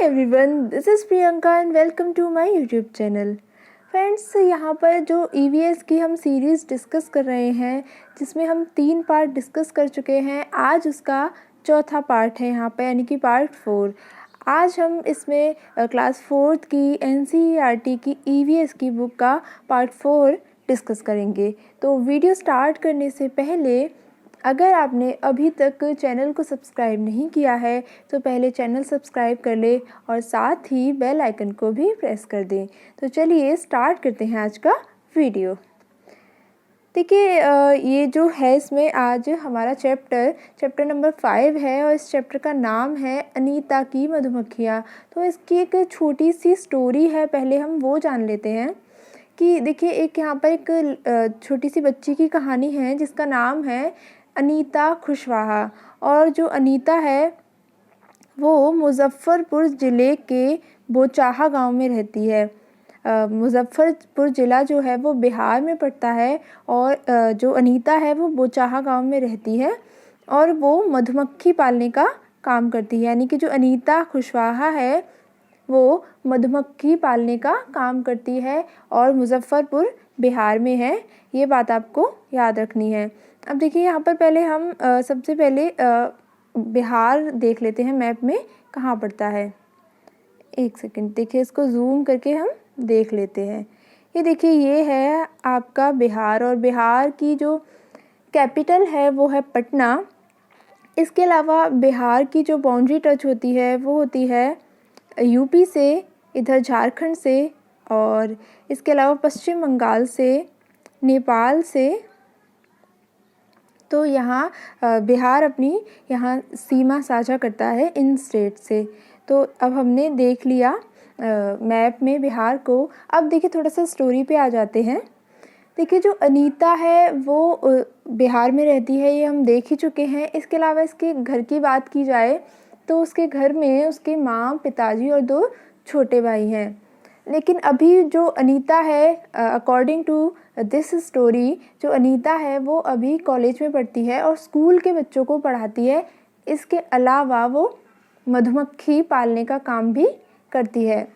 Everyone, this is Priyanka and welcome to my YouTube channel. Friends, यहाँ पर जो EVS की हम सीरीज़ डिस्कस कर रहे हैं, जिसमें हम 3 पार्ट डिस्कस कर चुके हैं। आज उसका चौथा पार्ट है यहाँ पे, यानी कि पार्ट 4। आज हम इसमें क्लास 4th की एनसीईआरटी की ईवीएस की बुक का पार्ट 4 डिस्कस करेंगे। तो वीडियो स्टार्ट करने से पहले अगर आपने अभी तक चैनल को सब्सक्राइब नहीं किया है तो पहले चैनल सब्सक्राइब कर ले और साथ ही बेल आइकन को भी प्रेस कर दें। तो चलिए स्टार्ट करते हैं आज का वीडियो। देखिए, ये जो है इसमें आज हमारा चैप्टर नंबर 5 है और इस चैप्टर का नाम है अनीता की मधुमक्खियाँ। तो इसकी एक छोटी सी स्टोरी है, पहले हम वो जान लेते हैं कि देखिए, एक यहाँ पर एक छोटी सी बच्ची की कहानी है जिसका नाम है अनीता खुशवाहा। और जो अनीता है वो मुज़फ़्फ़रपुर ज़िले के बोचाहा गांव में रहती है। मुज़फ़्फ़रपुर ज़िला जो है वो बिहार में पड़ता है और जो अनीता है वो बोचाहा गांव में रहती है और वो मधुमक्खी पालने का काम करती है। यानी कि जो अनीता खुशवाहा है वो मधुमक्खी पालने का काम करती है और मुज़फ़्फ़रपुर बिहार में है। ये बात आपको याद रखनी है। अब देखिए, यहाँ पर पहले हम सबसे पहले बिहार देख लेते हैं मैप में कहाँ पड़ता है। एक सेकंड, देखिए इसको ज़ूम करके हम देख लेते हैं। ये देखिए, ये है आपका बिहार और बिहार की जो कैपिटल है वो है पटना। इसके अलावा बिहार की जो बाउंड्री टच होती है वो होती है यूपी से, इधर झारखंड से, और इसके अलावा पश्चिम बंगाल से, नेपाल से। तो यहाँ बिहार अपनी यहाँ सीमा साझा करता है इन स्टेट से। तो अब हमने देख लिया मैप में बिहार को। अब देखिए, थोड़ा सा स्टोरी पे आ जाते हैं। देखिए, जो अनीता है वो बिहार में रहती है, ये हम देख ही चुके हैं। इसके अलावा इसके घर की बात की जाए तो उसके घर में उसके माँ, पिताजी और 2 छोटे भाई हैं। लेकिन अभी जो अनीता है, अकॉर्डिंग टू दिस स्टोरी, जो अनीता है वो अभी कॉलेज में पढ़ती है और स्कूल के बच्चों को पढ़ाती है। इसके अलावा वो मधुमक्खी पालने का काम भी करती है।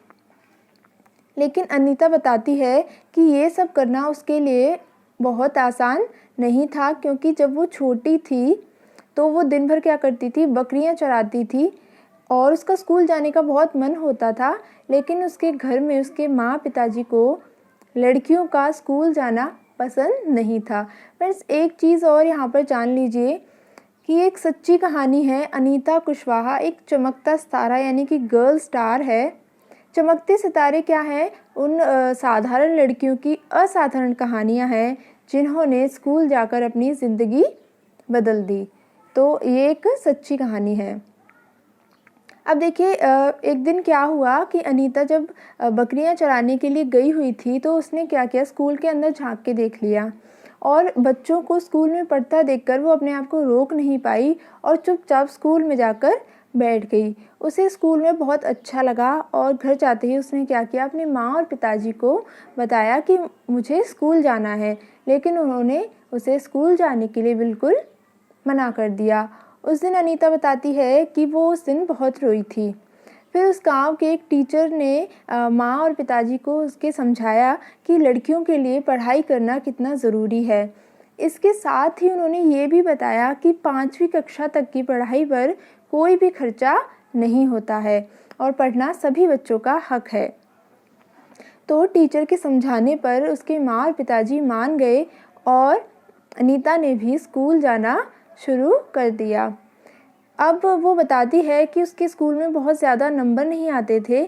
लेकिन अनीता बताती है कि ये सब करना उसके लिए बहुत आसान नहीं था, क्योंकि जब वो छोटी थी तो वो दिन भर क्या करती थी, बकरियां चराती थी और उसका स्कूल जाने का बहुत मन होता था। लेकिन उसके घर में उसके माँ पिताजी को लड़कियों का स्कूल जाना पसंद नहीं था। फ्रेंड्स, एक चीज़ और यहाँ पर जान लीजिए कि एक सच्ची कहानी है। अनीता कुशवाहा एक चमकता सितारा यानी कि गर्ल स्टार है। चमकते सितारे क्या हैं? उन साधारण लड़कियों की असाधारण कहानियाँ हैं जिन्होंने स्कूल जाकर अपनी ज़िंदगी बदल दी। तो ये एक सच्ची कहानी है। अब देखिए, एक दिन क्या हुआ कि अनीता जब बकरियां चराने के लिए गई हुई थी तो उसने क्या किया, स्कूल के अंदर झांक के देख लिया और बच्चों को स्कूल में पढ़ता देखकर वो अपने आप को रोक नहीं पाई और चुपचाप स्कूल में जाकर बैठ गई। उसे स्कूल में बहुत अच्छा लगा और घर जाते ही उसने क्या किया, अपने माँ और पिताजी को बताया कि मुझे स्कूल जाना है। लेकिन उन्होंने उसे स्कूल जाने के लिए बिल्कुल मना कर दिया। उस दिन अनीता बताती है कि वो उस दिन बहुत रोई थी। फिर उस गांव के एक टीचर ने माँ और पिताजी को उसके समझाया कि लड़कियों के लिए पढ़ाई करना कितना ज़रूरी है। इसके साथ ही उन्होंने ये भी बताया कि 5वीं कक्षा तक की पढ़ाई पर कोई भी खर्चा नहीं होता है और पढ़ना सभी बच्चों का हक है। तो टीचर के समझाने पर उसके माँ और पिताजी मान गए और अनीता ने भी स्कूल जाना शुरू कर दिया। अब वो बताती है कि उसके स्कूल में बहुत ज़्यादा नंबर नहीं आते थे,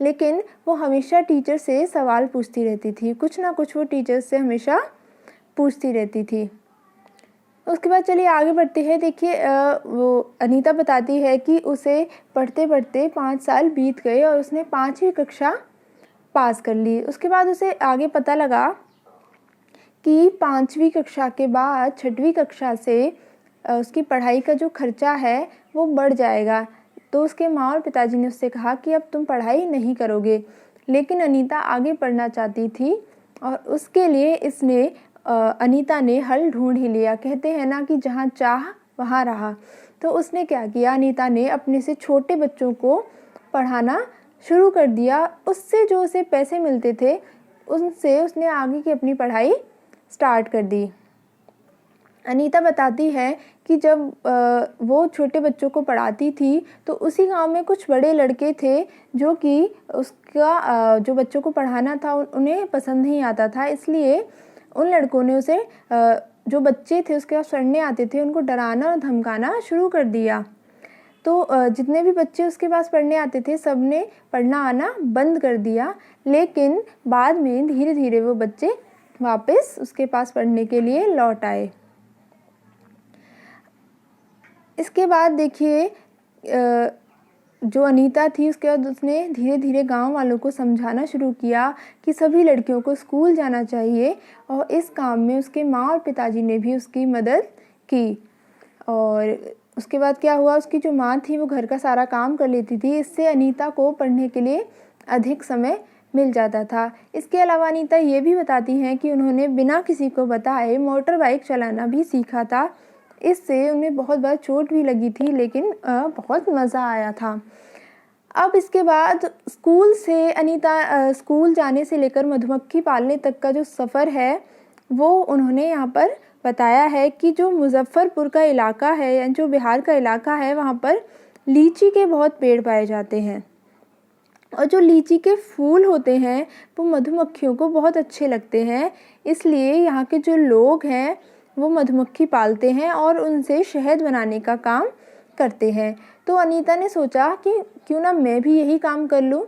लेकिन वो हमेशा टीचर से सवाल पूछती रहती थी। कुछ ना कुछ वो टीचर से हमेशा पूछती रहती थी। उसके बाद चलिए आगे बढ़ते हैं। देखिए, वो अनीता बताती है कि उसे पढ़ते पढ़ते 5 साल बीत गए और उसने 5वीं कक्षा पास कर ली। उसके बाद उसे आगे पता लगा कि 5वीं कक्षा के बाद 6वीं कक्षा से उसकी पढ़ाई का जो खर्चा है वो बढ़ जाएगा। तो उसके माँ और पिताजी ने उससे कहा कि अब तुम पढ़ाई नहीं करोगे। लेकिन अनीता आगे पढ़ना चाहती थी और उसके लिए अनीता ने हल ढूंढ ही लिया। कहते हैं ना कि जहाँ चाह वहाँ रहा। तो उसने क्या किया, अनीता ने अपने से छोटे बच्चों को पढ़ाना शुरू कर दिया। उससे जो उसे पैसे मिलते थे उनसे उसने आगे की अपनी पढ़ाई स्टार्ट कर दी। अनीता बताती है कि जब वो छोटे बच्चों को पढ़ाती थी तो उसी गांव में कुछ बड़े लड़के थे जो कि उसका जो बच्चों को पढ़ाना था उन्हें पसंद नहीं आता था, इसलिए उन लड़कों ने उसे जो बच्चे थे उसके पास पढ़ने आते थे उनको डराना और धमकाना शुरू कर दिया। तो जितने भी बच्चे उसके पास पढ़ने आते थे सब ने पढ़ना आना बंद कर दिया, लेकिन बाद में धीरे धीरे वो बच्चे वापस उसके पास पढ़ने के लिए लौट आए। इसके बाद देखिए जो अनीता थी उसके बाद उसने धीरे धीरे गांव वालों को समझाना शुरू किया कि सभी लड़कियों को स्कूल जाना चाहिए, और इस काम में उसके माँ और पिताजी ने भी उसकी मदद की। और उसके बाद क्या हुआ, उसकी जो माँ थी वो घर का सारा काम कर लेती थी, इससे अनीता को पढ़ने के लिए अधिक समय मिल जाता था। इसके अलावा अनीता ये भी बताती हैं कि उन्होंने बिना किसी को बताए मोटर बाइक चलाना भी सीखा था। इससे उन्हें बहुत बार चोट भी लगी थी, लेकिन बहुत मज़ा आया था। अब इसके बाद स्कूल से अनीता स्कूल जाने से लेकर मधुमक्खी पालने तक का जो सफ़र है वो उन्होंने यहाँ पर बताया है कि जो मुजफ्फरपुर का इलाका है या जो बिहार का इलाका है वहाँ पर लीची के बहुत पेड़ पाए जाते हैं, और जो लीची के फूल होते हैं वो मधुमक्खियों को बहुत अच्छे लगते हैं, इसलिए यहाँ के जो लोग हैं वो मधुमक्खी पालते हैं और उनसे शहद बनाने का काम करते हैं। तो अनीता ने सोचा कि क्यों ना मैं भी यही काम कर लूँ।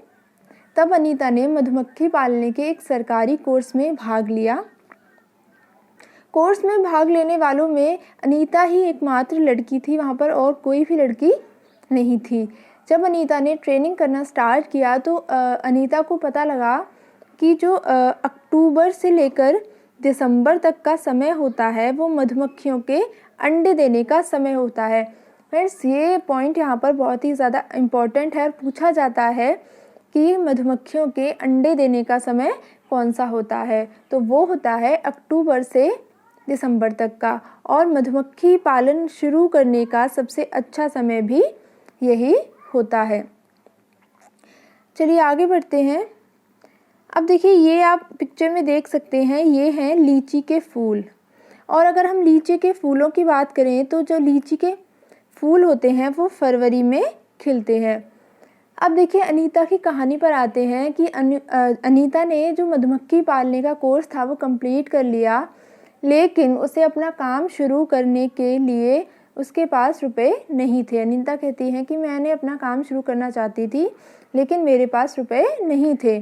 तब अनीता ने मधुमक्खी पालने के एक सरकारी कोर्स में भाग लिया। कोर्स में भाग लेने वालों में अनीता ही एकमात्र लड़की थी, वहाँ पर और कोई भी लड़की नहीं थी। जब अनीता ने ट्रेनिंग करना स्टार्ट किया तो अनीता को पता लगा कि जो अक्टूबर से लेकर दिसंबर तक का समय होता है वो मधुमक्खियों के अंडे देने का समय होता है। फ्रेंड्स, ये पॉइंट यहाँ पर बहुत ही ज़्यादा इम्पॉर्टेंट है और पूछा जाता है कि मधुमक्खियों के अंडे देने का समय कौन सा होता है, तो वो होता है अक्टूबर से दिसंबर तक का, और मधुमक्खी पालन शुरू करने का सबसे अच्छा समय भी यही होता है। चलिए आगे बढ़ते हैं। अब देखिए ये आप पिक्चर में देख सकते हैं, ये हैं लीची के फूल। और अगर हम लीची के फूलों की बात करें तो जो लीची के फूल होते हैं वो फरवरी में खिलते हैं। अब देखिए अनीता की कहानी पर आते हैं कि अनीता ने जो मधुमक्खी पालने का कोर्स था वो कंप्लीट कर लिया, लेकिन उसे अपना काम शुरू करने के लिए उसके पास रुपए नहीं थे। अनीता कहती हैं कि मैंने अपना काम शुरू करना चाहती थी लेकिन मेरे पास रुपए नहीं थे।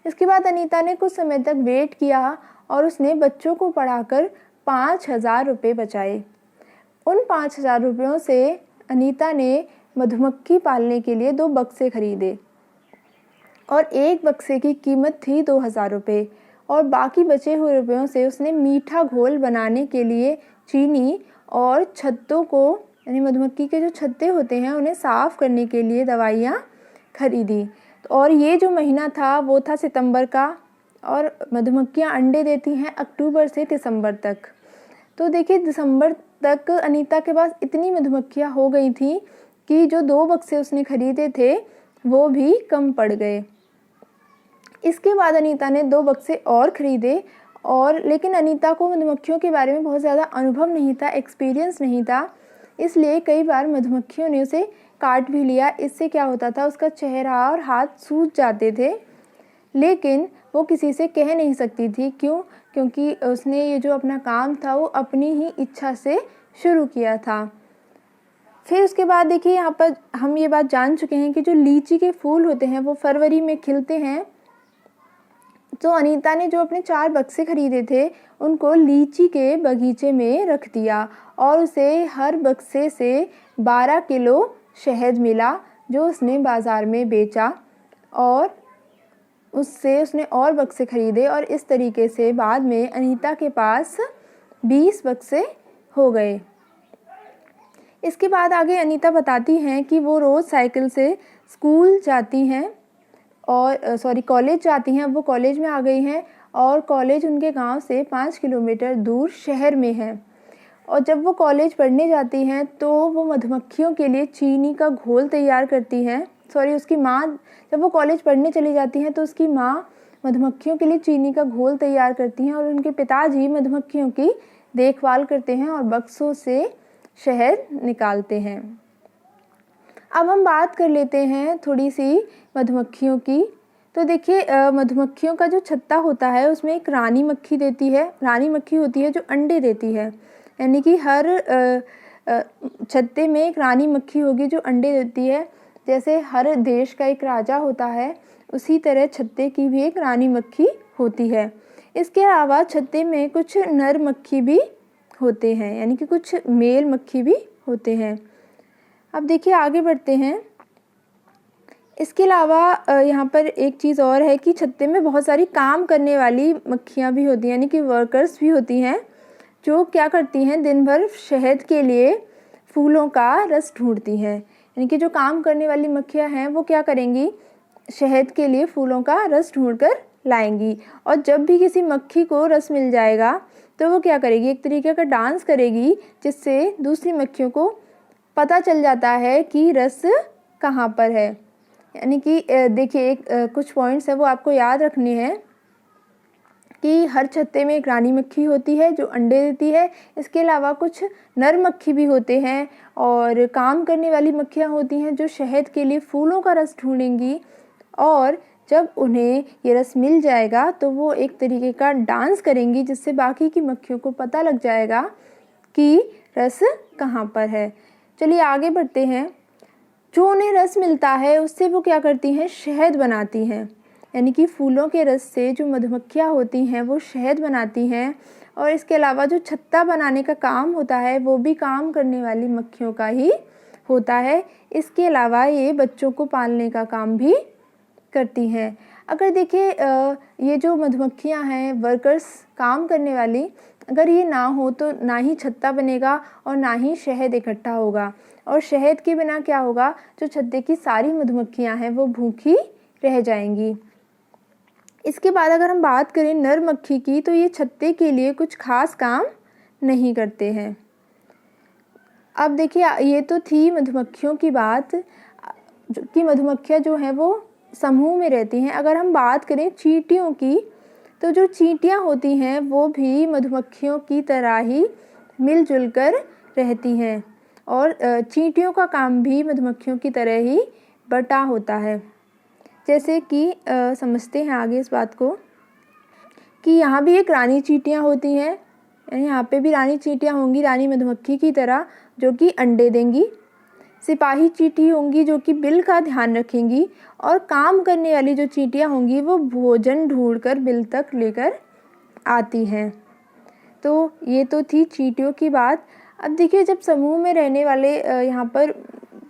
इसके बाद अनीता ने कुछ समय तक वेट किया और उसने बच्चों को पढ़ाकर 5,000 रुपये बचाए। उन 5,000 रुपयों से अनीता ने मधुमक्खी पालने के लिए 2 बक्से खरीदे और एक बक्से की कीमत थी 2,000 रुपये, और बाकी बचे हुए रुपयों से उसने मीठा घोल बनाने के लिए चीनी और छत्तों को, यानी मधुमक्खी के जो छत्ते होते हैं उन्हें साफ़ करने के लिए दवाइयाँ खरीदी। और ये जो महीना था वो था सितंबर का, और मधुमक्खियाँ अंडे देती हैं अक्टूबर से दिसंबर तक। तो देखिए दिसंबर तक अनीता के पास इतनी मधुमक्खियाँ हो गई थी कि जो 2 बक्से उसने खरीदे थे वो भी कम पड़ गए। इसके बाद अनीता ने 2 बक्से और ख़रीदे, और लेकिन अनीता को मधुमक्खियों के बारे में बहुत ज़्यादा अनुभव नहीं था, एक्सपीरियंस नहीं था, इसलिए कई बार मधुमक्खियों ने उसे काट भी लिया। इससे क्या होता था, उसका चेहरा और हाथ सूज जाते थे, लेकिन वो किसी से कह नहीं सकती थी। क्योंकि उसने ये जो अपना काम था वो अपनी ही इच्छा से शुरू किया था। फिर उसके बाद देखिए यहाँ पर हम ये बात जान चुके हैं कि जो लीची के फूल होते हैं वो फरवरी में खिलते हैं। तो अनीता ने जो अपने 4 बक्से खरीदे थे उनको लीची के बगीचे में रख दिया और उसे हर बक्से से 12 किलो शहद मिला जो उसने बाज़ार में बेचा, और उससे उसने और बक्से खरीदे, और इस तरीके से बाद में अनीता के पास 20 बक्से हो गए। इसके बाद आगे अनीता बताती हैं कि वो रोज़ साइकिल से स्कूल जाती हैं और कॉलेज जाती हैं। अब वो कॉलेज में आ गई हैं और कॉलेज उनके गांव से 5 किलोमीटर दूर शहर में है। और जब वो कॉलेज पढ़ने जाती हैं तो वो मधुमक्खियों के लिए चीनी का घोल तैयार करती हैं उसकी माँ जब वो कॉलेज पढ़ने चली जाती हैं तो उसकी माँ मधुमक्खियों के लिए चीनी का घोल तैयार करती हैं और उनके पिताजी मधुमक्खियों की देखभाल करते हैं और बक्सों से शहद निकालते हैं। अब हम बात कर लेते हैं थोड़ी सी मधुमक्खियों की। तो देखिए मधुमक्खियों का जो छत्ता होता है उसमें एक रानी मक्खी होती है जो अंडे देती है, यानी कि हर छत्ते में एक रानी मक्खी होगी जो अंडे देती है। जैसे हर देश का एक राजा होता है, उसी तरह छत्ते की भी एक रानी मक्खी होती है। इसके अलावा छत्ते में कुछ नर मक्खी भी होते हैं, यानी कि कुछ मेल मक्खी भी होते हैं। अब देखिए आगे बढ़ते हैं। इसके अलावा यहाँ पर एक चीज़ और है कि छत्ते में बहुत सारी काम करने वाली मक्खियाँ भी होती हैं, यानी कि वर्कर्स भी होती हैं, जो क्या करती हैं, दिन भर शहद के लिए फूलों का रस ढूंढती हैं। यानी कि जो काम करने वाली मक्खियाँ हैं वो क्या करेंगी, शहद के लिए फूलों का रस ढूंढ कर लाएंगी। और जब भी किसी मक्खी को रस मिल जाएगा तो वो क्या करेगी, एक तरीके का डांस करेगी, जिससे दूसरी मक्खियों को पता चल जाता है कि रस कहाँ पर है। यानी कि देखिए कुछ पॉइंट्स है वो आपको याद रखने हैं कि हर छत्ते में एक रानी मक्खी होती है जो अंडे देती है। इसके अलावा कुछ नर मक्खी भी होते हैं और काम करने वाली मक्खियाँ होती हैं जो शहद के लिए फूलों का रस ढूंढेंगी, और जब उन्हें ये रस मिल जाएगा तो वो एक तरीके का डांस करेंगी, जिससे बाकी की मक्खियों को पता लग जाएगा कि रस कहाँ पर है। चलिए आगे बढ़ते हैं। जो उन्हें रस मिलता है उससे वो क्या करती हैं, शहद बनाती हैं। यानी कि फूलों के रस से जो मधुमक्खियाँ होती हैं वो शहद बनाती हैं। और इसके अलावा जो छत्ता बनाने का काम होता है वो भी काम करने वाली मक्खियों का ही होता है। इसके अलावा ये बच्चों को पालने का काम भी करती हैं। अगर देखिए ये जो मधुमक्खियाँ हैं, वर्कर्स, काम करने वाली, अगर ये ना हो तो ना ही छत्ता बनेगा और ना ही शहद इकट्ठा होगा। और शहद के बिना क्या होगा, जो छत्ते की सारी मधुमक्खियाँ हैं वो भूखी रह जाएंगी। इसके बाद अगर हम बात करें नर मक्खी की, तो ये छत्ते के लिए कुछ खास काम नहीं करते हैं। अब देखिए ये तो थी मधुमक्खियों की बात, कि मधुमक्खियाँ जो हैं वो समूह में रहती हैं। अगर हम बात करें चींटियों की, तो जो चींटियाँ होती हैं वो भी मधुमक्खियों की तरह ही मिलजुल कर रहती हैं, और चींटियों का काम भी मधुमक्खियों की तरह ही बटा होता है। जैसे कि समझते हैं आगे इस बात को, कि यहाँ भी एक रानी चींटियाँ होती हैं, यहाँ पे भी रानी चींटियाँ होंगी रानी मधुमक्खी की तरह, जो कि अंडे देंगी। सिपाही चींटी होंगी जो कि बिल का ध्यान रखेंगी, और काम करने वाली जो चींटियाँ होंगी वो भोजन ढूंढकर बिल तक लेकर आती हैं। तो ये तो थी चींटियों की बात। अब देखिए जब समूह में रहने वाले यहाँ पर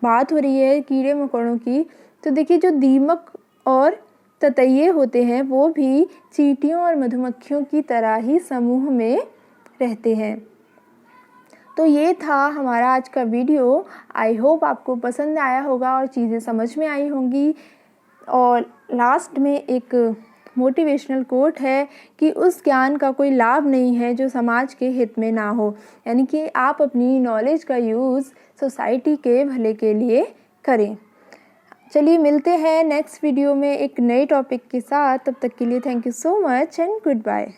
बात हो रही है कीड़े मकोड़ों की, तो देखिए जो दीमक और ततैये होते हैं वो भी चींटियों और मधुमक्खियों की तरह ही समूह में रहते हैं। तो ये था हमारा आज का वीडियो। आई होप आपको पसंद आया होगा और चीज़ें समझ में आई होंगी। और लास्ट में एक मोटिवेशनल कोट है कि उस ज्ञान का कोई लाभ नहीं है जो समाज के हित में ना हो। यानी कि आप अपनी नॉलेज का यूज़ सोसाइटी के भले के लिए करें। चलिए मिलते हैं नेक्स्ट वीडियो में एक नए टॉपिक के साथ। तब तक के लिए thank you so much and good bye.